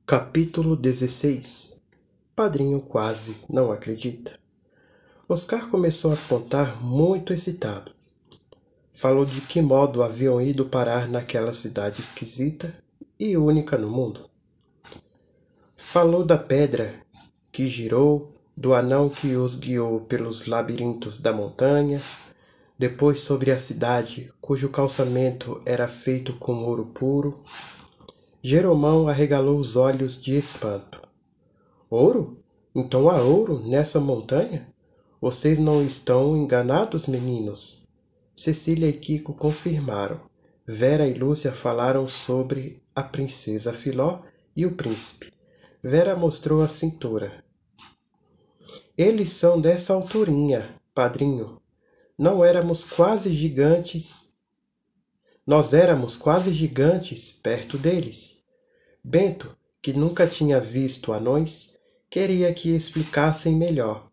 Capítulo 16. Padrinho quase não acredita. Oscar começou a contar muito excitado. Falou de que modo haviam ido parar naquela cidade esquisita e única no mundo. Falou da pedra que girou, do anão que os guiou pelos labirintos da montanha, depois sobre a cidade, cujo calçamento era feito com ouro puro. Jeromão arregalou os olhos de espanto. Ouro? Então há ouro nessa montanha? Vocês não estão enganados, meninos? Cecília e Quico confirmaram. Vera e Lúcia falaram sobre a princesa Filó e o príncipe. Vera mostrou a cintura. Eles são dessa alturinha, padrinho. Nós éramos quase gigantes perto deles. Bento, que nunca tinha visto anões, queria que explicassem melhor.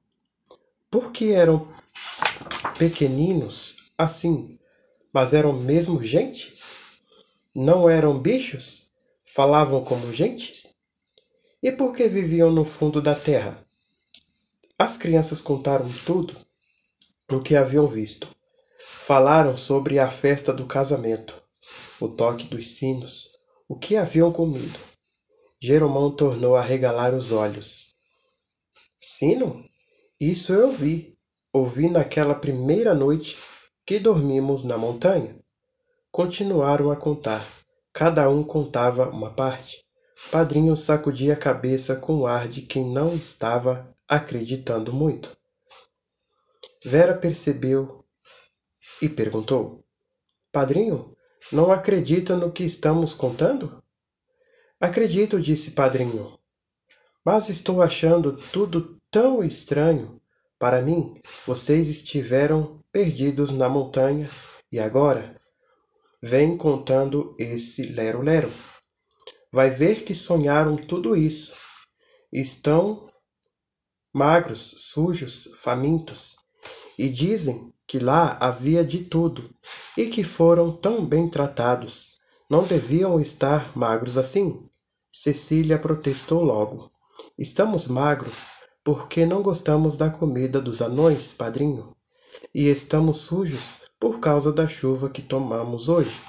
Por que eram pequeninos assim, mas eram mesmo gente? Não eram bichos? Falavam como gente? E por que viviam no fundo da terra? As crianças contaram tudo o que haviam visto. Falaram sobre a festa do casamento, o toque dos sinos, o que haviam comido. Jeromão tornou a regalar os olhos. Sino? Isso eu vi. Ouvi naquela primeira noite que dormimos na montanha. Continuaram a contar. Cada um contava uma parte. Padrinho sacudia a cabeça com ar de quem não estava acreditando muito. Vera percebeu e perguntou: Padrinho, não acredita no que estamos contando? Acredito, disse Padrinho, mas estou achando tudo tão estranho. Para mim, vocês estiveram perdidos na montanha e agora vêm contando esse lero-lero. Vai ver que sonharam tudo isso. Estão magros, sujos, famintos, e dizem que lá havia de tudo e que foram tão bem tratados. Não deviam estar magros assim? Cecília protestou logo. Estamos magros porque não gostamos da comida dos anões, padrinho. E estamos sujos por causa da chuva que tomamos hoje.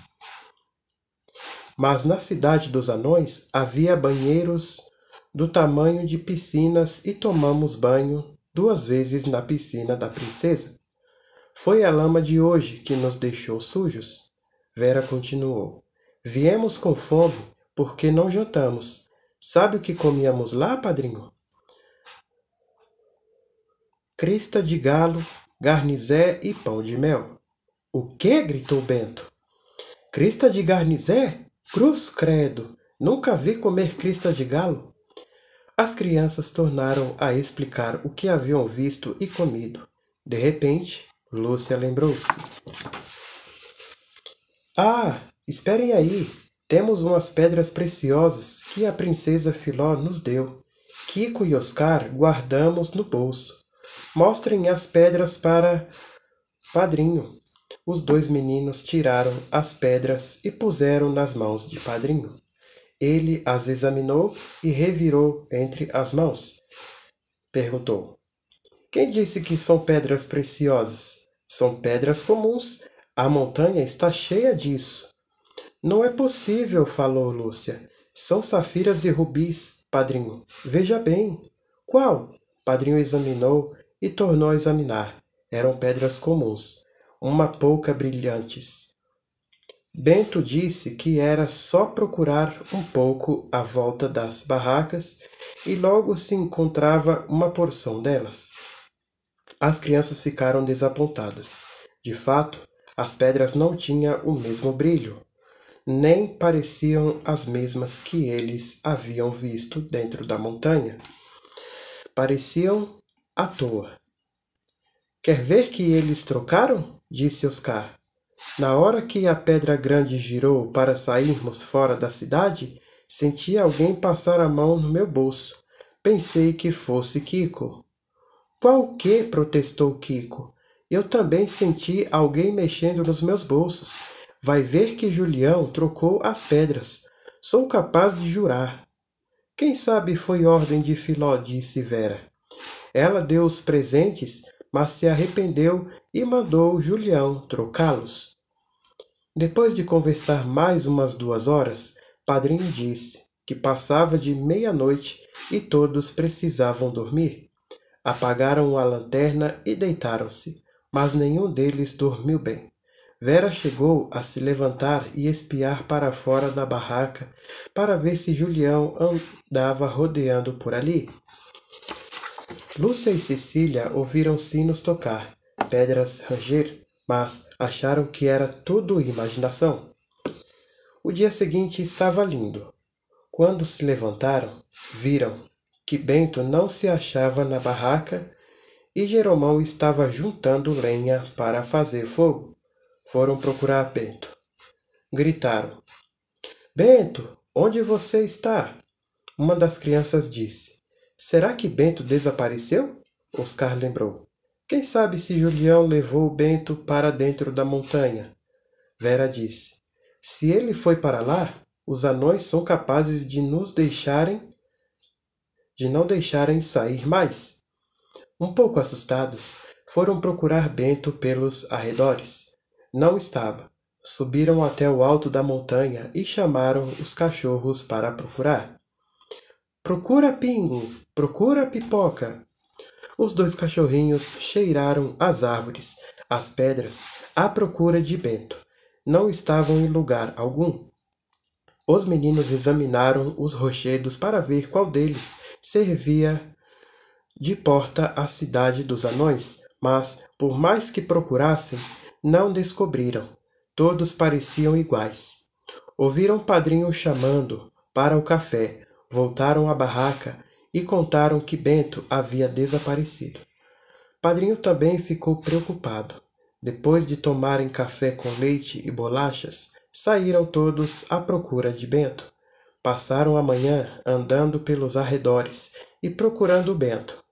Mas na cidade dos anões havia banheiros do tamanho de piscinas e tomamos banho 2 vezes na piscina da princesa. Foi a lama de hoje que nos deixou sujos. Vera continuou. Viemos com fome porque não jantamos. Sabe o que comíamos lá, padrinho? Crista de galo, garnizé e pão de mel. O quê? Gritou Bento. Crista de garnizé? Cruz credo! Nunca vi comer crista de galo. As crianças tornaram a explicar o que haviam visto e comido. De repente, Lúcia lembrou-se. Ah, esperem aí! Temos umas pedras preciosas que a princesa Filó nos deu. Quico e Oscar guardamos no bolso. Mostrem as pedras para Padrinho. Os 2 meninos tiraram as pedras e puseram nas mãos de Padrinho. Ele as examinou e revirou entre as mãos. Perguntou: Quem disse que são pedras preciosas? São pedras comuns. A montanha está cheia disso. Não é possível, falou Lúcia. São safiras e rubis, padrinho. Veja bem. Qual? Padrinho examinou e tornou a examinar. Eram pedras comuns, uma pouca brilhantes. Bento disse que era só procurar um pouco à volta das barracas e logo se encontrava uma porção delas. As crianças ficaram desapontadas. De fato, as pedras não tinham o mesmo brilho, nem pareciam as mesmas que eles haviam visto dentro da montanha. Pareciam à toa. Quer ver que eles trocaram? Disse Oscar. Na hora que a pedra grande girou para sairmos fora da cidade, senti alguém passar a mão no meu bolso. Pensei que fosse Quico. Qual que? Protestou Quico. Eu também senti alguém mexendo nos meus bolsos. Vai ver que Julião trocou as pedras. Sou capaz de jurar. Quem sabe foi ordem de Filó, disse Vera. Ela deu os presentes, mas se arrependeu e mandou Julião trocá-los. Depois de conversar mais umas 2 horas, Padrinho disse que passava de meia-noite e todos precisavam dormir. Apagaram a lanterna e deitaram-se, mas nenhum deles dormiu bem. Vera chegou a se levantar e espiar para fora da barraca para ver se Julião andava rodeando por ali. Lúcia e Cecília ouviram sinos tocar, pedras ranger, mas acharam que era tudo imaginação. O dia seguinte estava lindo. Quando se levantaram, viram que Bento não se achava na barraca e Jeromão estava juntando lenha para fazer fogo. Foram procurar Bento. Gritaram: Bento, onde você está? Uma das crianças disse: Será que Bento desapareceu? Oscar lembrou: Quem sabe se Julião levou Bento para dentro da montanha? Vera disse: Se ele foi para lá, os anões são capazes de não deixarem sair mais. Um pouco assustados, foram procurar Bento pelos arredores. Não estava. Subiram até o alto da montanha e chamaram os cachorros para procurar. Procura Pingo, procura Pipoca. Os 2 cachorrinhos cheiraram as árvores, as pedras, à procura de Bento. Não estavam em lugar algum. Os meninos examinaram os rochedos para ver qual deles servia de porta à cidade dos anões, mas, por mais que procurassem, não descobriram. Todos pareciam iguais. Ouviram Padrinho chamando para o café, voltaram à barraca e contaram que Bento havia desaparecido. Padrinho também ficou preocupado. Depois de tomarem café com leite e bolachas, saíram todos à procura de Bento. Passaram a manhã andando pelos arredores e procurando Bento.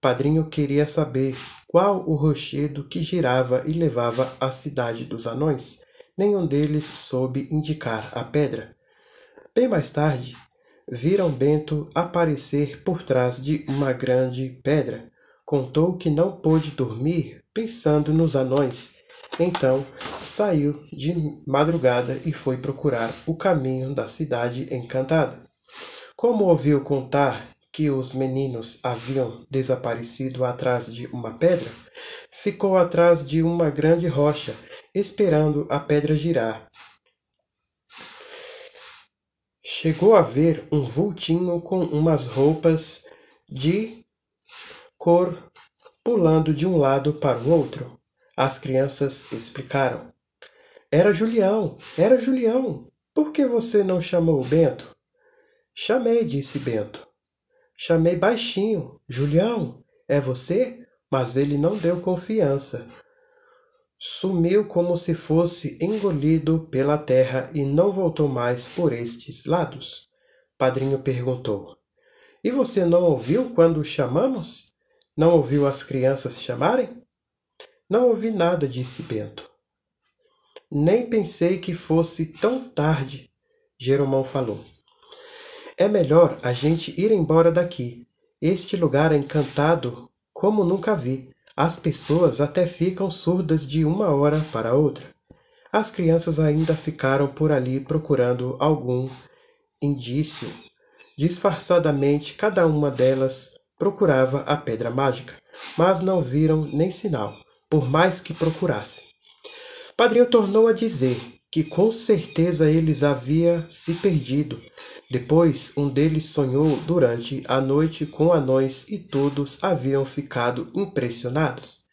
Padrinho queria saber qual o rochedo que girava e levava à cidade dos anões. Nenhum deles soube indicar a pedra. Bem mais tarde, viram Bento aparecer por trás de uma grande pedra. Contou que não pôde dormir pensando nos anões. Então saiu de madrugada e foi procurar o caminho da cidade encantada. Como ouviu contar que os meninos haviam desaparecido atrás de uma pedra, ficou atrás de uma grande rocha, esperando a pedra girar. Chegou a ver um vultinho com umas roupas de cor pulando de um lado para o outro. As crianças explicaram. Era Julião, era Julião. Por que você não chamou o Bento? Chamei, disse Bento. Chamei baixinho. Julião, é você? Mas ele não deu confiança. Sumiu como se fosse engolido pela terra e não voltou mais por estes lados. Padrinho perguntou. E você não ouviu quando chamamos? Não ouviu as crianças chamarem? Não ouvi nada, disse Bento. Nem pensei que fosse tão tarde, Jeromão falou. É melhor a gente ir embora daqui. Este lugar é encantado como nunca vi. As pessoas até ficam surdas de uma hora para outra. As crianças ainda ficaram por ali procurando algum indício. Disfarçadamente, cada uma delas procurava a pedra mágica, mas não viram nem sinal, por mais que procurassem. Padrinho tornou a dizer que com certeza eles haviam se perdido. Depois, um deles sonhou durante a noite com anões e todos haviam ficado impressionados.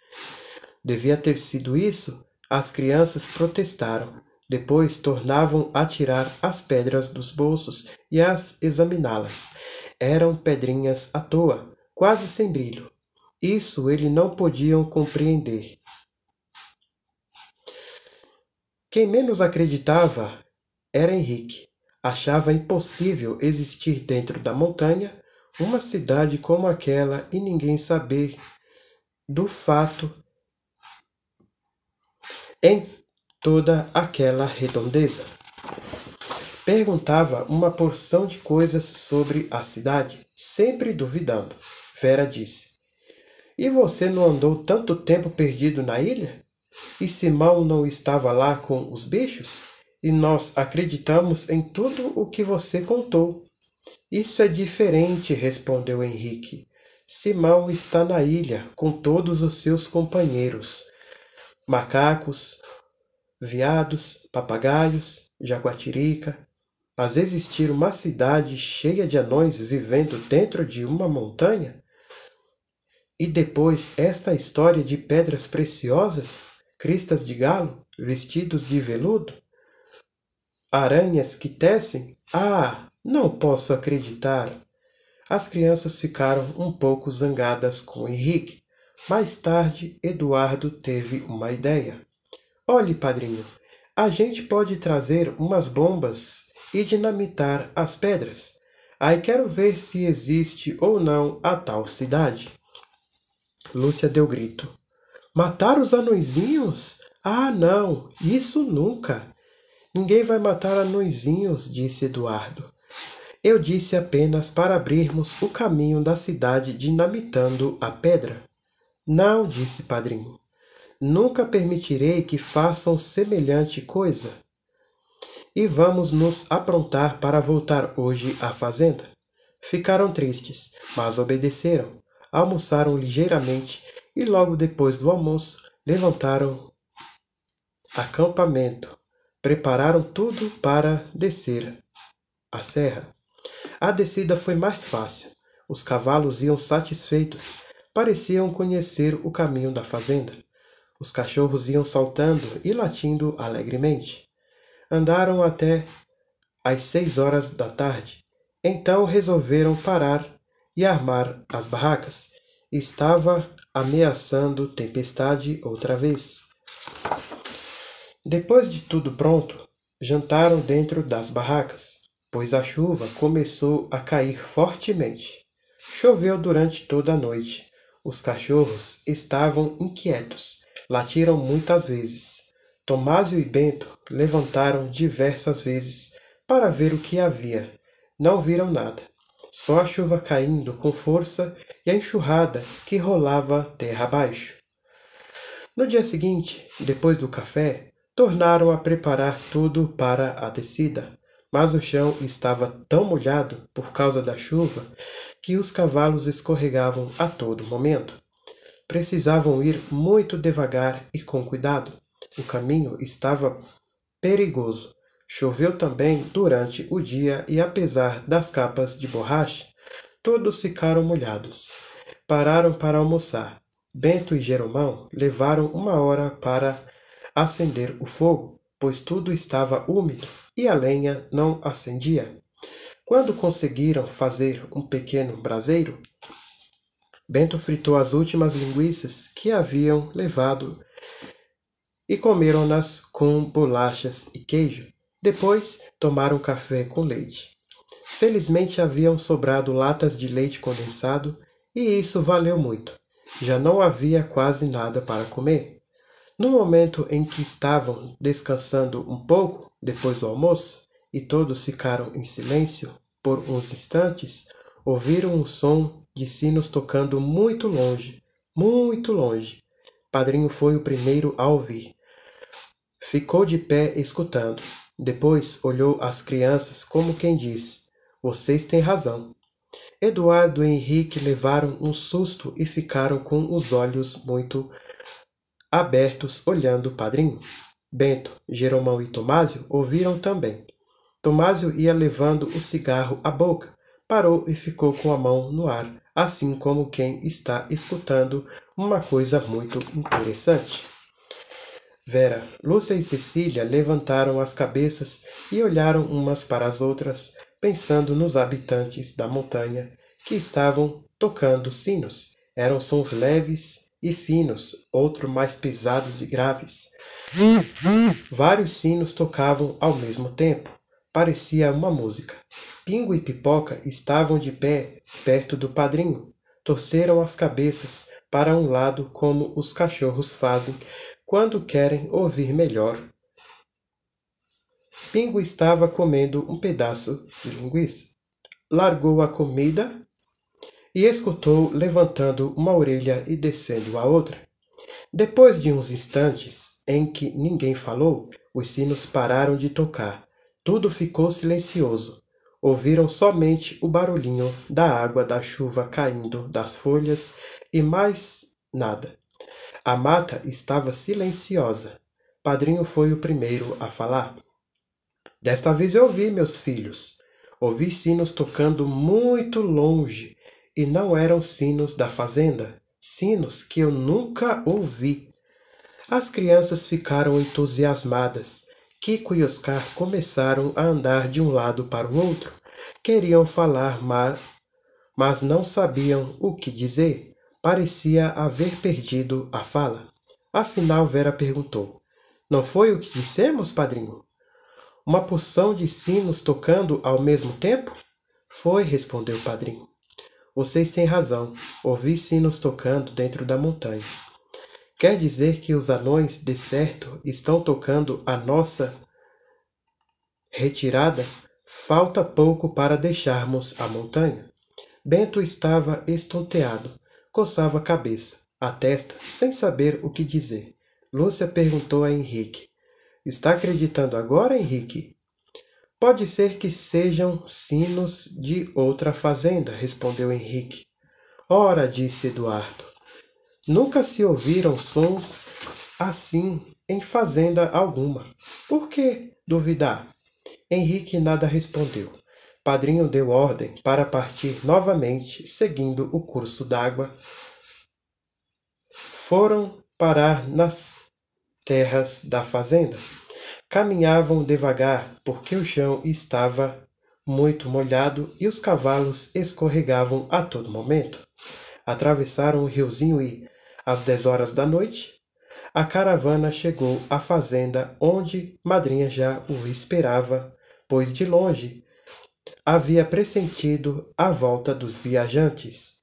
Devia ter sido isso? As crianças protestaram. Depois tornavam a tirar as pedras dos bolsos e a examiná-las. Eram pedrinhas à toa, quase sem brilho. Isso eles não podiam compreender. Quem menos acreditava era Henrique. Achava impossível existir dentro da montanha uma cidade como aquela e ninguém saber do fato em toda aquela redondeza. Perguntava uma porção de coisas sobre a cidade, sempre duvidando. Vera disse: E você não andou tanto tempo perdido na ilha? E Simão não estava lá com os bichos? E nós acreditamos em tudo o que você contou. Isso é diferente, respondeu Henrique. Simão está na ilha com todos os seus companheiros: macacos, veados, papagaios, jaguatirica. Mas existir uma cidade cheia de anões vivendo dentro de uma montanha? E depois esta história de pedras preciosas, cristas de galo, vestidos de veludo, aranhas que tecem? Ah, não posso acreditar. As crianças ficaram um pouco zangadas com Henrique. Mais tarde, Eduardo teve uma ideia. Olhe, padrinho, a gente pode trazer umas bombas e dinamitar as pedras. Aí quero ver se existe ou não a tal cidade. Lúcia deu grito. Matar os anõezinhos? Ah, não, isso nunca. Ninguém vai matar anõezinhos, disse Eduardo. Eu disse apenas para abrirmos o caminho da cidade dinamitando a pedra. Não, disse padrinho. Nunca permitirei que façam semelhante coisa. E vamos nos aprontar para voltar hoje à fazenda. Ficaram tristes, mas obedeceram. Almoçaram ligeiramente e logo depois do almoço levantaram acampamento. Prepararam tudo para descer a serra. A descida foi mais fácil. Os cavalos iam satisfeitos. Pareciam conhecer o caminho da fazenda. Os cachorros iam saltando e latindo alegremente. Andaram até às 6 horas da tarde. Então resolveram parar e armar as barracas. Estava ameaçando tempestade outra vez. Depois de tudo pronto, jantaram dentro das barracas, pois a chuva começou a cair fortemente. Choveu durante toda a noite. Os cachorros estavam inquietos, latiram muitas vezes. Tomásio e Bento levantaram diversas vezes para ver o que havia. Não viram nada, só a chuva caindo com força e a enxurrada que rolava terra abaixo. No dia seguinte, depois do café, tornaram a preparar tudo para a descida, mas o chão estava tão molhado por causa da chuva que os cavalos escorregavam a todo momento. Precisavam ir muito devagar e com cuidado. O caminho estava perigoso. Choveu também durante o dia e, apesar das capas de borracha, todos ficaram molhados. Pararam para almoçar. Bento e Jeromão levaram 1 hora para acender o fogo, pois tudo estava úmido e a lenha não acendia. Quando conseguiram fazer um pequeno braseiro, Bento fritou as últimas linguiças que haviam levado e comeram-nas com bolachas e queijo. Depois tomaram café com leite. Felizmente haviam sobrado latas de leite condensado e isso valeu muito. Já não havia quase nada para comer. No momento em que estavam descansando um pouco depois do almoço e todos ficaram em silêncio por uns instantes, ouviram um som de sinos tocando muito longe, muito longe. Padrinho foi o primeiro a ouvir. Ficou de pé escutando. Depois olhou as crianças como quem disse: Vocês têm razão. Eduardo e Henrique levaram um susto e ficaram com os olhos muito abertos olhando o padrinho. Bento, Jeromão e Tomásio ouviram também. Tomásio ia levando o cigarro à boca, parou e ficou com a mão no ar, assim como quem está escutando uma coisa muito interessante. Vera, Lúcia e Cecília levantaram as cabeças e olharam umas para as outras, pensando nos habitantes da montanha que estavam tocando sinos. Eram sons leves e finos, outros mais pesados e graves. Vários sinos tocavam ao mesmo tempo. Parecia uma música. Pingo e Pipoca estavam de pé perto do padrinho. Torceram as cabeças para um lado como os cachorros fazem quando querem ouvir melhor. Pingo estava comendo um pedaço de linguiça. Largou a comida e escutou levantando uma orelha e descendo a outra. Depois de uns instantes em que ninguém falou, os sinos pararam de tocar. Tudo ficou silencioso. Ouviram somente o barulhinho da água da chuva caindo das folhas e mais nada. A mata estava silenciosa. Padrinho foi o primeiro a falar. Desta vez eu ouvi, meus filhos. Ouvi sinos tocando muito longe, e não eram sinos da fazenda, sinos que eu nunca ouvi. As crianças ficaram entusiasmadas. Kiko e Oscar começaram a andar de um lado para o outro. Queriam falar, mas não sabiam o que dizer. Parecia haver perdido a fala. Afinal, Vera perguntou: Não foi o que dissemos, padrinho? Uma porção de sinos tocando ao mesmo tempo? Foi, respondeu o padrinho. Vocês têm razão. Ouvi sinos tocando dentro da montanha. Quer dizer que os anões, de certo, estão tocando a nossa retirada? Falta pouco para deixarmos a montanha. Bento estava estonteado. Coçava a cabeça, a testa, sem saber o que dizer. Lúcia perguntou a Henrique: Está acreditando agora, Henrique? Pode ser que sejam sinos de outra fazenda, respondeu Henrique. Ora, disse Eduardo, nunca se ouviram sons assim em fazenda alguma. Por que duvidar? Henrique nada respondeu. Padrinho deu ordem para partir novamente, seguindo o curso d'água. Foram parar nas terras da fazenda. Caminhavam devagar, porque o chão estava muito molhado e os cavalos escorregavam a todo momento. Atravessaram o riozinho e, às 10 horas da noite, a caravana chegou à fazenda onde Madrinha já o esperava, pois de longe havia pressentido a volta dos viajantes.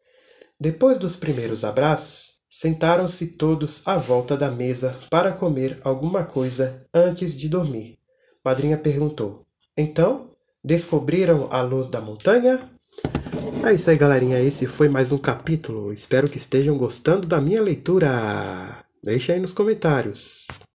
Depois dos primeiros abraços, sentaram-se todos à volta da mesa para comer alguma coisa antes de dormir. Madrinha perguntou: Então, descobriram a luz da montanha? É isso aí, galerinha. Esse foi mais um capítulo. Espero que estejam gostando da minha leitura. Deixa aí nos comentários.